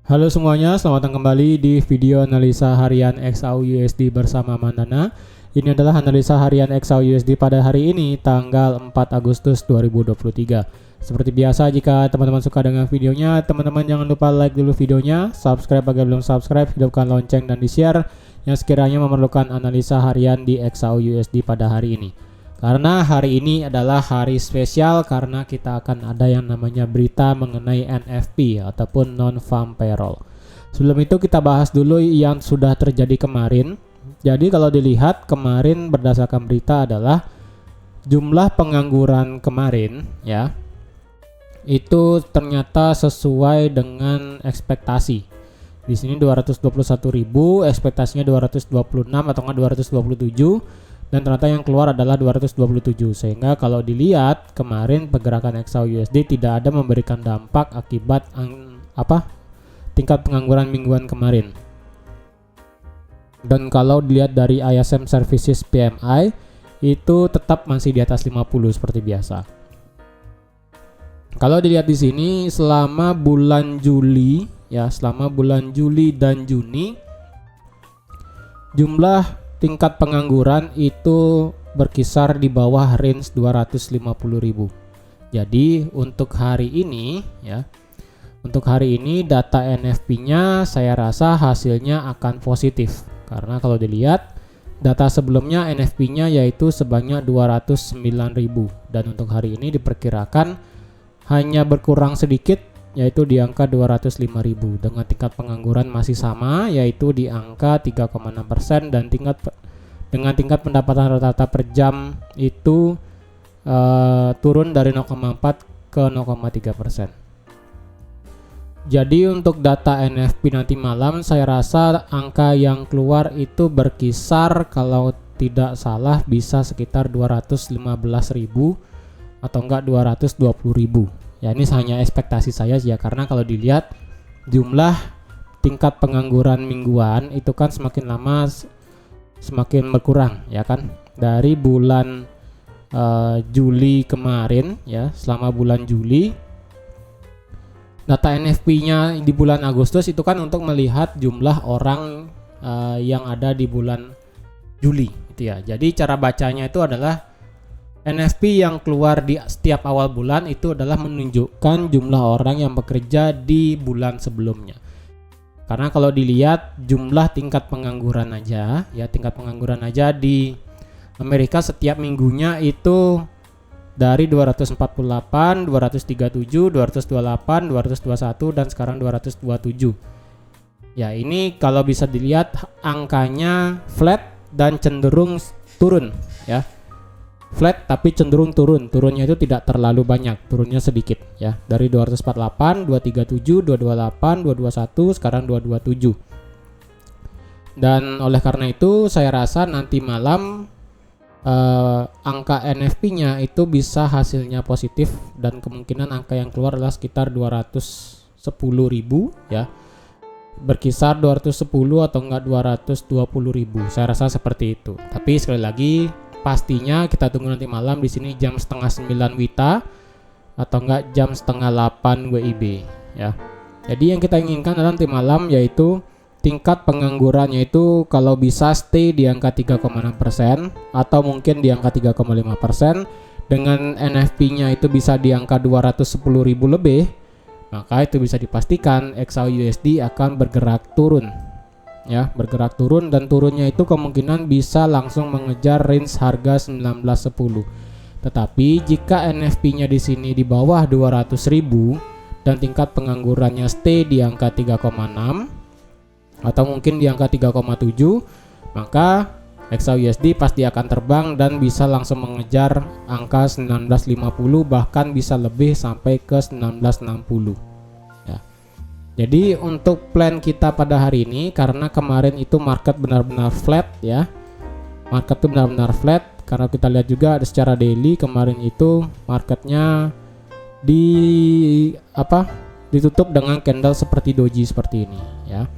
Halo semuanya, selamat datang kembali di video analisa harian XAU USD bersama Mandana. Ini adalah analisa harian XAU USD pada hari ini, tanggal 4 Agustus 2023. Seperti biasa, jika teman-teman suka dengan videonya, teman-teman jangan lupa like dulu videonya, subscribe bagi belum subscribe, hidupkan lonceng dan di-share yang sekiranya memerlukan analisa harian di XAU USD pada hari ini. Karena hari ini adalah hari spesial karena kita akan ada yang namanya berita mengenai NFP ataupun non-farm payroll. Sebelum itu kita bahas dulu yang sudah terjadi kemarin. Jadi kalau dilihat kemarin berdasarkan berita adalah jumlah pengangguran kemarin ya. Itu ternyata sesuai dengan ekspektasi. Di sini 221.000, ekspektasinya 226 atau enggak 227. Dan ternyata yang keluar adalah 227, sehingga kalau dilihat kemarin pergerakan XAU USD tidak ada memberikan dampak akibat tingkat pengangguran mingguan kemarin. Dan kalau dilihat dari ISM Services PMI itu tetap masih di atas 50 seperti biasa. Kalau dilihat di sini selama bulan Juli dan Juni jumlah tingkat pengangguran itu berkisar di bawah range 250.000. Jadi untuk hari ini data NFP-nya saya rasa hasilnya akan positif. Karena kalau dilihat data sebelumnya NFP-nya yaitu sebanyak 209.000 dan untuk hari ini diperkirakan hanya berkurang sedikit yaitu di angka 205.000 dengan tingkat pengangguran masih sama yaitu di angka 3,6% dan dengan tingkat pendapatan rata-rata per jam itu turun dari 0,4 ke 0,3%. Jadi untuk data NFP nanti malam saya rasa angka yang keluar itu berkisar kalau tidak salah bisa sekitar 215.000 atau enggak 220.000. Ya ini hanya ekspektasi saya ya, karena kalau dilihat jumlah tingkat pengangguran mingguan itu kan semakin lama semakin berkurang ya kan. Dari bulan Juli kemarin ya, selama bulan Juli data NFP-nya di bulan Agustus itu kan untuk melihat jumlah orang yang ada di bulan Juli gitu ya. Jadi cara bacanya itu adalah NFP yang keluar di setiap awal bulan itu adalah menunjukkan jumlah orang yang bekerja di bulan sebelumnya. Karena kalau dilihat jumlah tingkat pengangguran aja di Amerika setiap minggunya itu dari 248, 237, 228, 221 dan sekarang 227. Ya, ini kalau bisa dilihat angkanya flat dan cenderung turun ya. Flat tapi cenderung turunnya itu tidak terlalu banyak, turunnya sedikit ya, dari 248, 237, 228, 221, sekarang 227. Dan oleh karena itu saya rasa nanti malam angka NFP-nya itu bisa hasilnya positif dan kemungkinan angka yang keluar adalah sekitar 210.000 ya, berkisar 210 atau enggak 220.000, saya rasa seperti itu. Tapi sekali lagi pastinya kita tunggu nanti malam di sini jam setengah 9 WITA atau enggak jam setengah 8 WIB ya. Jadi yang kita inginkan adalah nanti malam yaitu tingkat penganggurannya itu kalau bisa stay di angka 3,6% atau mungkin di angka 3,5%. Dengan NFP-nya itu bisa di angka 210.000 lebih, maka itu bisa dipastikan XAU USD akan bergerak turun. Ya, bergerak turun dan turunnya itu kemungkinan bisa langsung mengejar range harga 19.10. Tetapi jika NFP-nya di sini di bawah 200.000 dan tingkat penganggurannya stay di angka 3,6 atau mungkin di angka 3,7, maka XAU USD pasti akan terbang dan bisa langsung mengejar angka 19.50 bahkan bisa lebih sampai ke 19.60. Jadi untuk plan kita pada hari ini, karena kemarin itu market benar-benar flat ya, market itu benar-benar flat. Karena kita lihat juga ada secara daily kemarin itu marketnya ditutup dengan candle seperti doji seperti ini ya.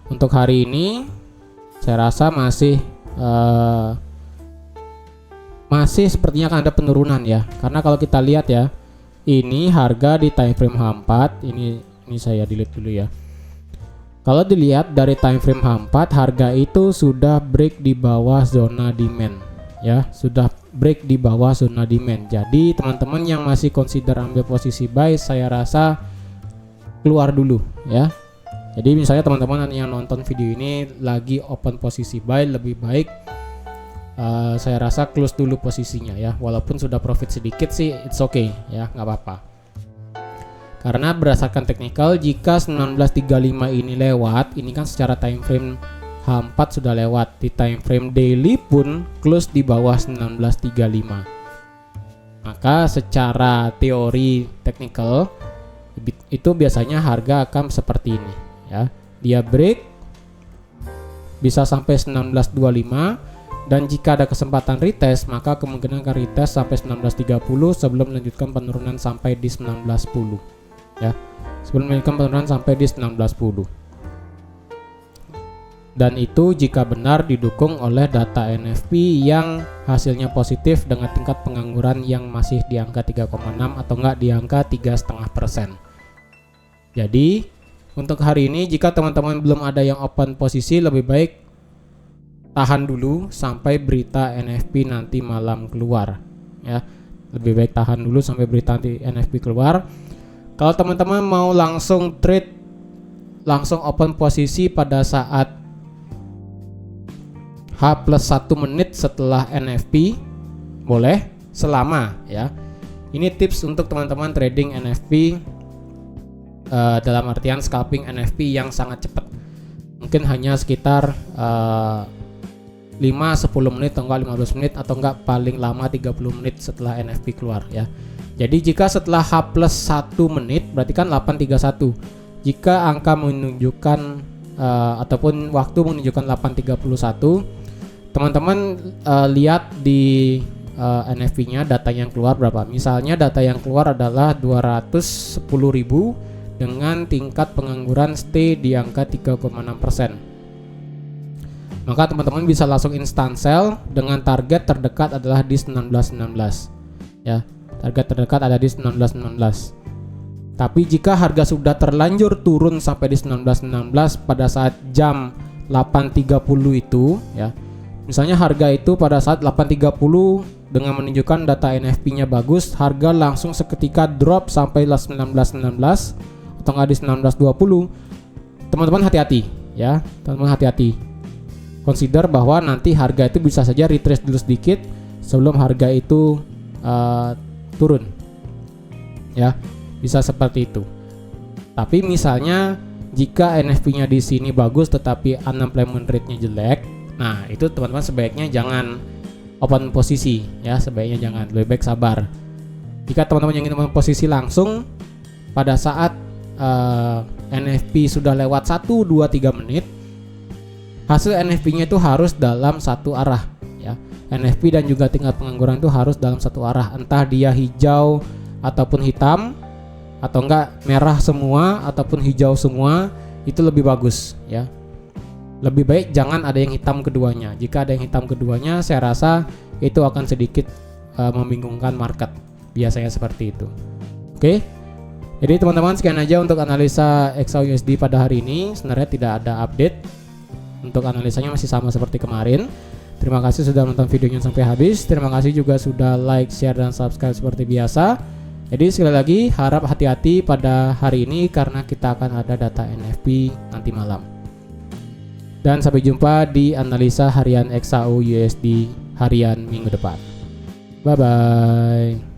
Untuk hari ini saya rasa masih sepertinya akan ada penurunan ya, karena kalau kita lihat ya, ini harga di time frame H4 ini Ini saya delete dulu ya. Kalau dilihat dari time frame H4, harga itu sudah break di bawah zona demand ya, sudah break di bawah zona demand. Jadi teman-teman yang masih consider ambil posisi buy, saya rasa keluar dulu ya. Jadi misalnya teman-teman yang nonton video ini lagi open posisi buy, lebih baik saya rasa close dulu posisinya ya. Walaupun sudah profit sedikit sih it's okay ya, nggak apa-apa. Karena berdasarkan technical, jika 1935 ini lewat, ini kan secara time frame H4 sudah lewat, di time frame daily pun close di bawah 1935. Maka secara teori technical itu biasanya harga akan seperti ini ya. Dia break bisa sampai 1925, dan jika ada kesempatan retest, maka kemungkinan akan retest sampai 1930 sebelum melanjutkan penurunan sampai di 1910. Ya, sebelum melanjutkan penurunan sampai di 1910. Dan itu jika benar didukung oleh data NFP yang hasilnya positif dengan tingkat pengangguran yang masih di angka 3,6 atau enggak di angka 3,5%. Jadi untuk hari ini jika teman-teman belum ada yang open posisi, lebih baik tahan dulu sampai berita NFP nanti malam keluar ya. Lebih baik tahan dulu sampai berita nanti NFP keluar. Kalau teman-teman mau langsung trade, langsung open posisi pada saat H+1 menit setelah NFP, boleh, selama ya. Ini tips untuk teman-teman trading NFP dalam artian scalping NFP yang sangat cepat. Mungkin hanya sekitar 5-10 menit atau enggak 15 menit atau enggak paling lama 30 menit setelah NFP keluar ya. Jadi jika setelah H+1 menit berarti kan 8.31. Jika angka menunjukkan ataupun waktu menunjukkan 8.31, teman-teman lihat di NFP-nya data yang keluar berapa. Misalnya data yang keluar adalah 210.000 dengan tingkat pengangguran stay di angka 3,6%. Maka teman-teman bisa langsung instant sell dengan target terdekat adalah di 19.19 ya. Target terdekat ada di 19.19. Tapi jika harga sudah terlanjur turun sampai di 19.16 pada saat jam 8.30 itu ya. Misalnya harga itu pada saat 8.30 dengan menunjukkan data NFP-nya bagus, harga langsung seketika drop sampai 19.19 atau nggak di 19.20. Teman-teman hati-hati ya, teman-teman hati-hati. Consider bahwa nanti harga itu bisa saja retrace dulu sedikit sebelum harga itu turun ya, bisa seperti itu. Tapi misalnya jika NFP-nya di sini bagus tetapi unemployment rate-nya jelek, nah itu teman-teman sebaiknya jangan open posisi ya, sebaiknya jangan, lebih baik sabar. Jika teman-teman yang ingin open posisi langsung pada saat NFP sudah lewat 1, 2, 3 menit, hasil NFP-nya itu harus dalam satu arah ya. NFP dan juga tingkat pengangguran itu harus dalam satu arah, entah dia hijau ataupun hitam atau enggak merah semua ataupun hijau semua, itu lebih bagus ya. Lebih baik jangan ada yang hitam keduanya. Jika ada yang hitam keduanya, saya rasa itu akan sedikit membingungkan market. Biasanya seperti itu. Oke. Jadi teman-teman sekian aja untuk analisa XAUUSD pada hari ini. Sebenarnya tidak ada update. Untuk analisanya masih sama seperti kemarin. Terima kasih sudah nonton videonya sampai habis. Terima kasih juga sudah like, share, dan subscribe seperti biasa. Jadi sekali lagi harap hati-hati pada hari ini karena kita akan ada data NFP nanti malam. Dan sampai jumpa di analisa harian XAUUSD harian minggu depan. Bye bye.